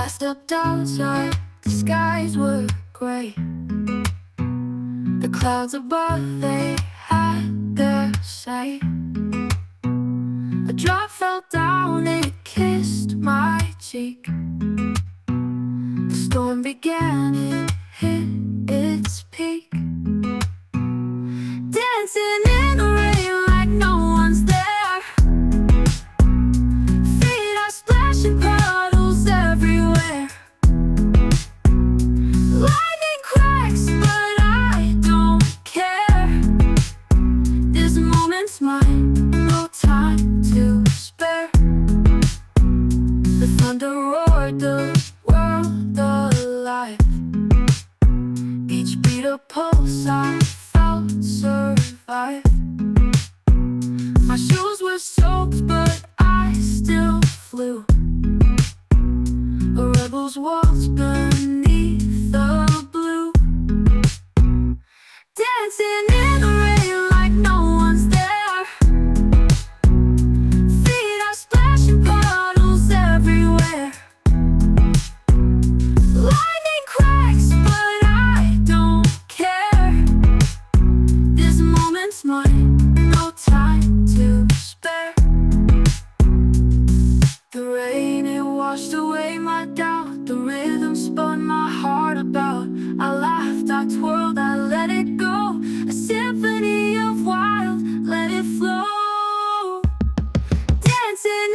I stepped outside, the skies were gray. The clouds above, they had their say. A drop fell down, it kissed my cheek. The storm began, it hit its peak. Dancing in the rain like no one's there. Feet are splashing, puddles everywhere. Lightning cracks, but I don't care. This moment's mine, no time to spare. The thunder roared, the world alive. Each beat a pulse, I felt survive. My shoes were soaked, but I still flew. A rebel's waltz beneath the blue. Dancing in the rain like no one's there. Feet are splashing, puddles everywhere. Lightning cracks, but I don't care. This moment's mine, no time to spare. The rain, it washed away my doubt. The rhythm spun my heart about. I laughed, I twirled, I let it go. A symphony of wild, let it flow. Dancing